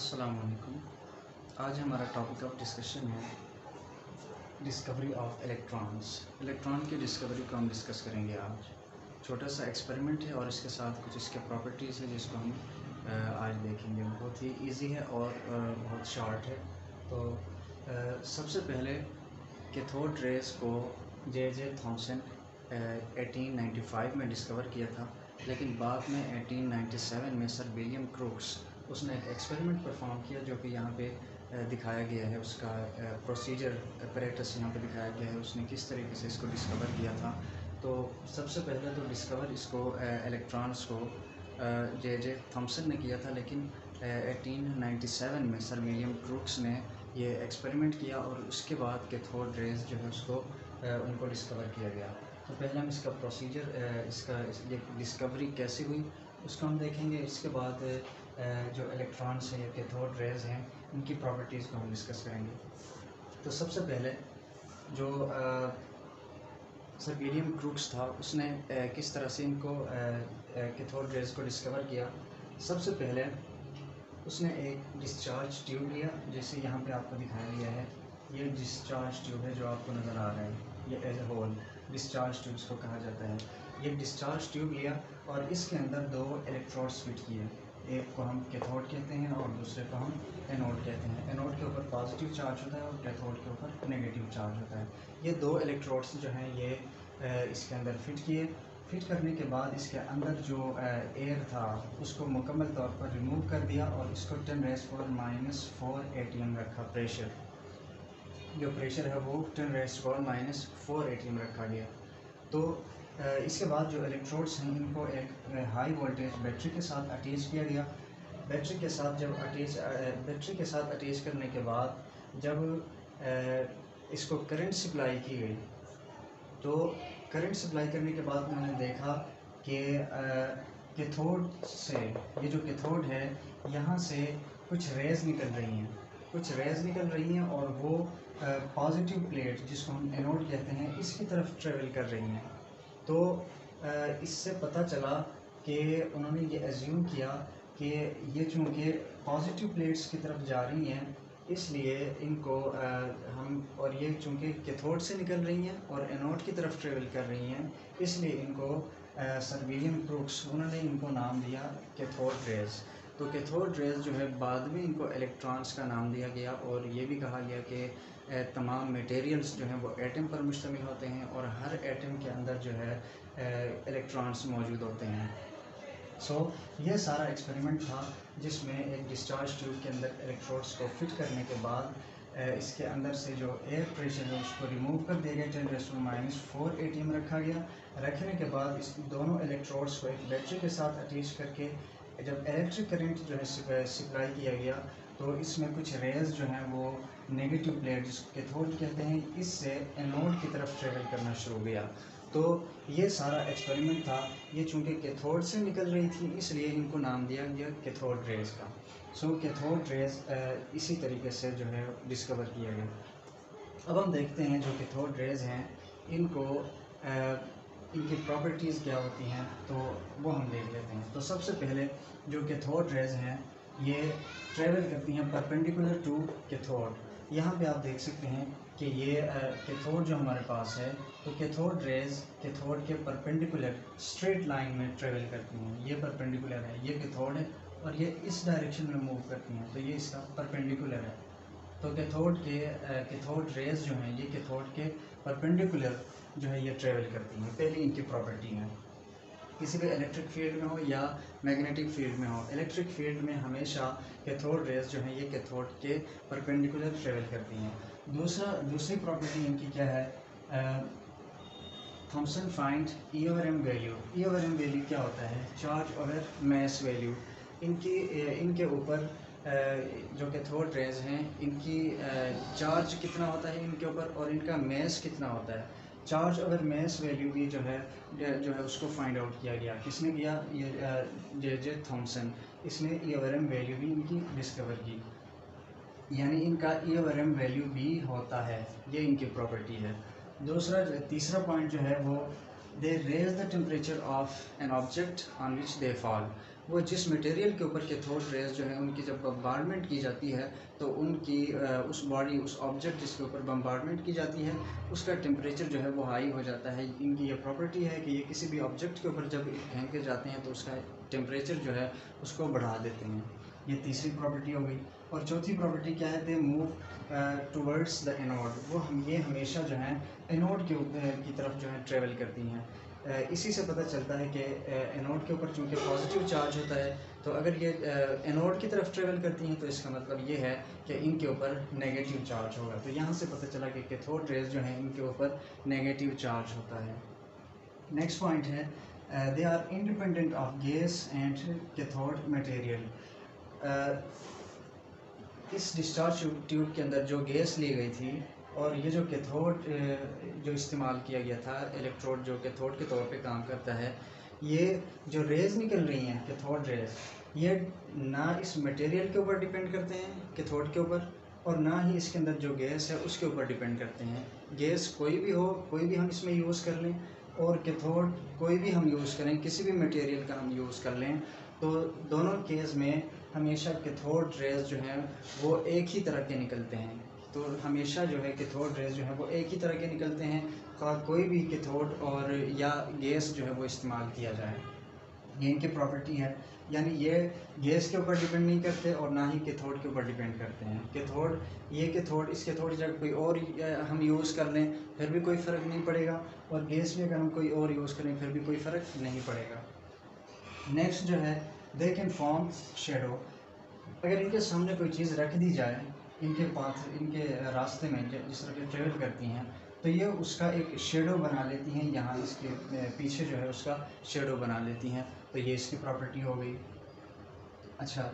अस्सलाम वालेकुम। आज हमारा टॉपिक ऑफ डिस्कशन है डिस्कवरी ऑफ इलेक्ट्रॉन्स। इलेक्ट्रॉन की डिस्कवरी को हम डिस्कस करेंगे आज। छोटा सा एक्सपेरिमेंट है और इसके साथ कुछ इसके प्रॉपर्टीज़ है जिसको हम आज देखेंगे। बहुत ही इजी है और बहुत शॉर्ट है। तो सबसे पहले कैथोड रेस को जे थॉमसन 1895 में डिस्कवर किया था, लेकिन बाद में 1897 में सर विलियम क्रूक्स उसने एक एक्सपेरिमेंट परफॉर्म किया जो कि यहाँ पे दिखाया गया है। उसका प्रोसीजर अपरेटस यहाँ पे दिखाया गया है, उसने किस तरीके से इसको डिस्कवर किया था। तो सबसे पहले तो डिस्कवर इसको इलेक्ट्रॉन्स को जे थॉमसन ने किया था, लेकिन 1897 में सर विलियम क्रूक्स ने ये एक्सपेरिमेंट किया और उसके बाद कैथोड रेज जो है उसको उनको डिस्कवर किया गया। तो पहले हम इसका प्रोसीजर ये डिस्कवरी कैसे हुई उसको हम देखेंगे। इसके बाद जो इलेक्ट्रॉन्स हैं या कैथोड रेज हैं उनकी प्रॉपर्टीज़ को हम डिस्कस करेंगे। तो सबसे पहले जो सर विलियम क्रूक्स था उसने किस तरह से इनको कैथोड रेज को डिस्कवर किया। सबसे पहले उसने एक डिस्चार्ज ट्यूब लिया, जैसे यहाँ पे आपको दिखाया गया है। ये डिस्चार्ज ट्यूब है जो आपको नज़र आ रहा है, ये as a whole discharge tubes को कहा जाता है। ये डिस्चार्ज ट्यूब लिया और इसके अंदर दो इलेक्ट्रोड्स फिट किए। एक को हम कैथोड कहते हैं और दूसरे को हम एनोड कहते हैं। एनोड के ऊपर पॉजिटिव चार्ज होता है और कैथोड के ऊपर नेगेटिव चार्ज होता है। ये दो इलेक्ट्रोड्स जो हैं ये इसके अंदर फिट किए। फिट करने के बाद इसके अंदर जो एयर था उसको मुकम्मल तौर पर रिमूव कर दिया और इसको 10⁻⁴ ATM रखा। प्रेशर जो प्रेशर है वो 10⁻⁴ ATM रखा गया। तो इसके बाद जो इलेक्ट्रोड्स हैं इनको एक हाई वोल्टेज बैटरी के साथ अटैच किया गया। बैटरी के साथ अटैच करने के बाद जब इसको करंट सप्लाई की गई, तो करंट सप्लाई करने के बाद उन्होंने देखा कि कैथोड से ये जो कैथोड है यहाँ से कुछ रेज़ निकल रही हैं और वो पॉजिटिव प्लेट जिसको हम एनोड कहते हैं इसकी तरफ ट्रेवल कर रही हैं। तो इससे पता चला कि उन्होंने ये एज्यूम किया कि ये चूँकि पॉजिटिव प्लेट्स की तरफ जा रही हैं इसलिए इनको और ये चूँकि कैथोड से निकल रही हैं और एनोड की तरफ ट्रेवल कर रही हैं, इसलिए इनको सर विलियम क्रूक्स उन्होंने इनको नाम दिया कैथोड रेज। तो कैथोड रेज जो है बाद में इनको इलेक्ट्रॉन्स का नाम दिया गया और ये भी कहा गया कि तमाम मटेरियल्स जो हैं वो एटम पर मुश्तमिल होते हैं और हर एटम के अंदर जो है इलेक्ट्रॉन्स मौजूद होते हैं। ये सारा एक्सपेरिमेंट था जिसमें एक डिस्चार्ज ट्यूब के अंदर इलेक्ट्रोड्स को फिट करने के बाद इसके अंदर से जो एयर प्रेशर है उसको रिमूव कर दिया गया। 10⁻⁴ ATM रखा गया। रखने के बाद इस दोनों इलेक्ट्रोड्स को एक बैटरी के साथ अटैच करके जब इलेक्ट्रिक करंट जो है सप्लाई किया गया तो इसमें कुछ रेज जो हैं वो नेगेटिव प्लेट जिसको कैथोड कहते हैं इससे एनोड की तरफ ट्रेवल करना शुरू हो गया। तो ये सारा एक्सपेरिमेंट था। ये चूँकि कैथोड से निकल रही थी इसलिए इनको नाम दिया गया कैथोड रेज का। कैथोड रेज इसी तरीके से जो है डिस्कवर किया गया। अब हम देखते हैं जो कैथोड रेज हैं इनको इनकी प्रॉपर्टीज़ क्या होती हैं तो वो हम देख लेते हैं। तो सबसे पहले जो कैथोड रेज हैं ये ट्रेवल करती हैं परपेंडिकुलर टू कैथोड। यहाँ पे आप देख सकते हैं कि ये कैथोड जो हमारे पास है तो कैथोड रेज कैथोड के परपेंडिकुलर स्ट्रेट लाइन में ट्रेवल करती हैं। ये परपेंडिकुलर है, ये कैथोड है और ये इस डायरेक्शन में मूव करती हैं, तो ये इसका परपेंडिकुलर है। तो कैथोड रेज जो हैं ये कैथोड के परपेंडिकुलर जो है ये ट्रेवल करती हैं। पहली इनकी प्रॉपर्टी है। किसी भी इलेक्ट्रिक फील्ड में हो या मैग्नेटिक फील्ड में हो, इलेक्ट्रिक फील्ड में हमेशा कैथोड रेज जो है ये कैथोड के परपेंडिकुलर ट्रेवल करती हैं। दूसरी प्रॉपर्टी इनकी क्या है, Thomson find E over M value. E over M value क्या होता है, चार्ज ओवर मैस वैल्यू। इनके ऊपर जो कैथोड रेज हैं इनकी चार्ज कितना होता है इनके ऊपर और इनका मैस कितना होता है। चार्ज ओवर मैस वैल्यू भी जो है उसको फाइंड आउट किया गया। किसने किया, ये जे थॉमसन। इसने E ओवर M वैल्यू भी इनकी डिस्कवर की, यानी इनका E ओवर M वैल्यू भी होता है। ये इनकी प्रॉपर्टी है। तीसरा पॉइंट जो है वो they raise the temperature of an object on which they fall. वो जिस मटेरियल के ऊपर कैथोड रेज जो है उनकी जब बम्बार्डमेंट की जाती है तो उनकी उस बॉडी, उस ऑब्जेक्ट जिसके ऊपर बम्बार्डमेंट की जाती है उसका टेम्परेचर जो है वो हाई हो जाता है। इनकी ये प्रॉपर्टी है कि ये किसी भी ऑब्जेक्ट के ऊपर जब फेंके जाते हैं तो उसका टेम्परेचर जो है उसको बढ़ा देते हैं। ये तीसरी प्रॉपर्टी हो गई। और चौथी प्रॉपर्टी क्या है, they move towards the anode, वो ये हमेशा जो है एनोड की तरफ जो है ट्रेवल करती हैं। इसी से पता चलता है कि एनोड के ऊपर चूँकि पॉजिटिव चार्ज होता है तो अगर ये एनोड की तरफ ट्रेवल करती हैं तो इसका मतलब ये है कि इनके ऊपर नेगेटिव चार्ज होगा। तो यहाँ से पता चला कि कैथोड रेज जो है इनके ऊपर नेगेटिव चार्ज होता है। नेक्स्ट पॉइंट है they are independent of gas and cathode material. इस डिस्चार्ज ट्यूब के अंदर जो गैस ली गई थी और ये जो कैथोड जो इस्तेमाल किया गया था, इलेक्ट्रोड जो कैथोड के तौर पे काम करता है, ये जो रेज़ निकल रही हैं कैथोड रेज़, ये ना इस मटेरियल के ऊपर डिपेंड करते हैं कैथोड के ऊपर और ना ही इसके अंदर जो गैस है उसके ऊपर डिपेंड करते हैं। गैस कोई भी हो, कोई भी हम इसमें यूज़ कर लें, और कैथोड कोई भी हम यूज़ करें, किसी भी मटेरियल का हम यूज़ कर लें, तो दोनों केस में हमेशा कैथोड रेज़ जो हैं वो एक ही तरह के निकलते हैं। तो हमेशा जो है कैथोड रेज़ जो है वो एक ही तरह के निकलते हैं, कोई भी कैथोड और या गैस जो है वो इस्तेमाल किया जाए। ये इनकी प्रॉपर्टी है, यानी ये गैस के ऊपर डिपेंड नहीं करते और ना ही कैथोड के ऊपर डिपेंड करते हैं। कैथोड, ये कैथोड, इस कैथोड जब कोई और हम यूज़ कर लें फिर भी कोई फ़र्क नहीं पड़ेगा, और गैस में अगर हम कोई और यूज़ करें फिर भी कोई फ़र्क नहीं पड़ेगा। नेक्स्ट जो है दे कैन फॉर्म शेडो। अगर इनके सामने कोई चीज़ रख दी जाए इनके पास, इनके रास्ते में जिस तरह के ट्रेवल करती हैं, तो ये उसका एक शेडो बना लेती हैं, यहाँ इसके पीछे जो है उसका शेडो बना लेती हैं। तो ये इसकी प्रॉपर्टी हो गई। अच्छा,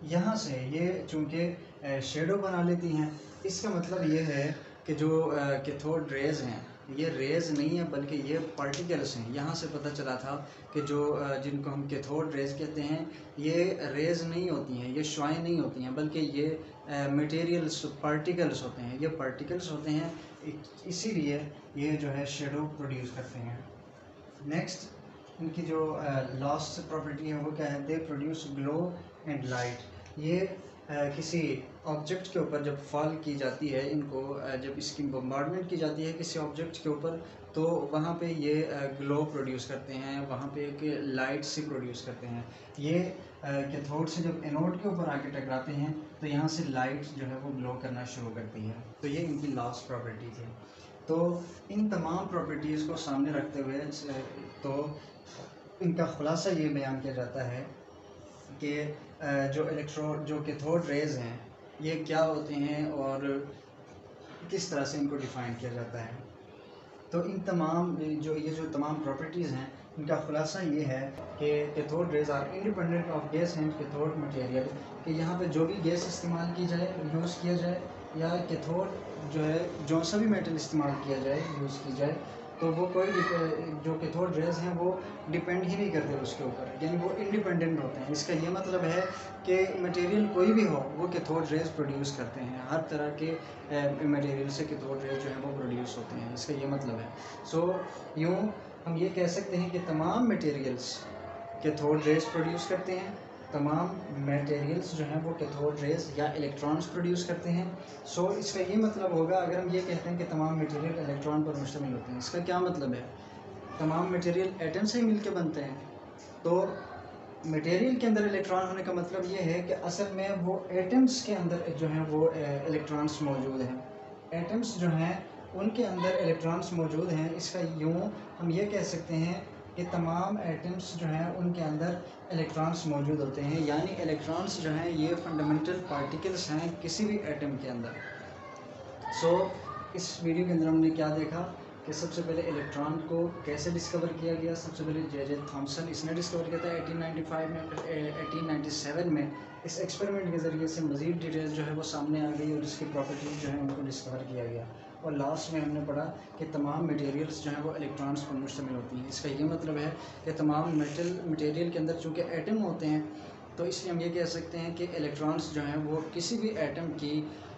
यहाँ से ये चूँकि शेडो बना लेती हैं, इसका मतलब ये है कि जो कैथोड रेज़ हैं ये रेज़ नहीं है बल्कि ये पार्टिकल्स हैं। यहाँ से पता चला था कि जो जिनको हम कैथोड रेज़ कहते हैं ये रेज़ नहीं होती हैं, ये शुआएँ नहीं होती हैं, बल्कि ये मटेरियल्स, पार्टिकल्स होते हैं। ये पार्टिकल्स होते हैं, इसीलिए ये जो है शेडो प्रोड्यूस करते हैं। नेक्स्ट इनकी जो लास्ट प्रॉपर्टी है वो क्या है, they produce glow and light. ये किसी ऑब्जेक्ट के ऊपर जब फॉल की जाती है, इनको जब इसकी बम्बार्डमेंट की जाती है किसी ऑब्जेक्ट के ऊपर, तो वहाँ पे ये ग्लो प्रोड्यूस करते हैं, वहाँ पे एक लाइट सी प्रोड्यूस करते हैं। ये कैथोड से जब एनोड के ऊपर आके टकराते हैं तो यहाँ से लाइट जो है वो ग्लो करना शुरू करती है। तो ये इनकी लास्ट प्रॉपर्टी थी। तो इन तमाम प्रॉपर्टीज़ को सामने रखते हुए तो इनका खुलासा ये बयान किया जाता है कि जो कैथोड रेज़ हैं ये क्या होते हैं और किस तरह से इनको डिफ़ाइन किया जाता है। तो इन तमाम जो तमाम प्रॉपर्टीज़ हैं इनका खुलासा ये है कि cathode rays are independent of gas and cathode material, कि यहाँ पे जो भी गैस इस्तेमाल की जाए, यूज़ किया जाए, या कैथोड जो है जो सा भी मेटल इस्तेमाल किया जाए, यूज़ की जाए, तो वो कोई जो कैथोड रेज़ हैं वो डिपेंड ही नहीं करते उसके ऊपर, यानी वो इंडिपेंडेंट होते हैं। इसका ये मतलब है कि मटेरियल कोई भी हो वो कैथोड रेज़ प्रोड्यूस करते हैं, हर तरह के मटेरियल से कैथोड रेज़ जो है वो प्रोड्यूस होते हैं, इसका ये मतलब है। सो यूँ हम ये कह सकते हैं कि तमाम मटेरियल्स कैथोड रेज़ प्रोड्यूस करते हैं, तमाम मटेरियल्स जो हैं वो कैथोड रेज़ या इलेक्ट्रॉन्स प्रोड्यूस करते हैं। सो इसका ये मतलब होगा, अगर हम ये कहते हैं कि तमाम मटेरियल इलेक्ट्रॉन पर मुश्तमिल होते हैं, इसका क्या मतलब है, तमाम मटेरियल एटम से ही मिलकर बनते हैं। तो मटेरियल के अंदर इलेक्ट्रॉन होने का मतलब ये है कि असल में वो एटम्स के अंदर जो हैं वो इलेक्ट्रॉन्स मौजूद हैं, एटम्स जो हैं उनके अंदर इलेक्ट्रॉन्स मौजूद हैं। इसका यूँ हम ये कह सकते हैं कि तमाम एटम्स जो हैं उनके अंदर इलेक्ट्रॉन्स मौजूद होते हैं, यानी इलेक्ट्रॉन्स जो हैं ये फंडामेंटल पार्टिकल्स हैं किसी भी एटम के अंदर। सो इस वीडियो के अंदर हमने क्या देखा कि सबसे पहले इलेक्ट्रॉन को कैसे डिस्कवर किया गया। सबसे पहले जे थॉमसन इसने डिस्कवर किया था 1895 में, फिर 1897 में इस एक्सपेरिमेंट के ज़रिए से मज़ीद डिटेल्स जो है वो सामने आ गई और इसकी प्रॉपर्टीज़ जो है उनको डिस्कवर किया गया। और लास्ट में हमने पढ़ा कि तमाम मटेरियल्स जो हैं वो इलेक्ट्रॉन्स पर मुश्तमिल होती हैं। इसका ये मतलब है कि तमाम मटेरियल के अंदर चूँकि एटम होते हैं, तो इसलिए हम ये कह सकते हैं कि इलेक्ट्रॉन्स जो हैं वो किसी भी एटम की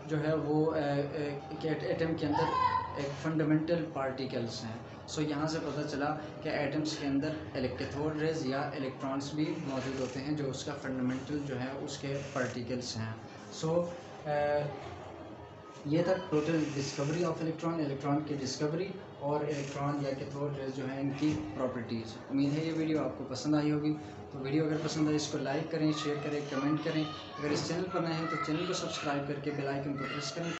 जो है वो एटम के अंदर एक फंडामेंटल पार्टिकल्स हैं। सो यहाँ से पता चला कि एटम्स के अंदर कैथोड रेज या इलेक्ट्रॉन्स भी मौजूद होते हैं जो उसका फंडामेंटल जो है उसके पार्टिकल्स हैं। सो ये था टोटल डिस्कवरी ऑफ इलेक्ट्रॉन की डिस्कवरी और इलेक्ट्रॉन या कैथोड रेज जो है इनकी प्रॉपर्टीज़। उम्मीद है ये वीडियो आपको पसंद आई होगी। तो वीडियो अगर पसंद आए इसको लाइक करें, शेयर करें, कमेंट करें। अगर इस चैनल पर नए हैं तो चैनल को सब्सक्राइब करके बेल आइकन को प्रेस करें।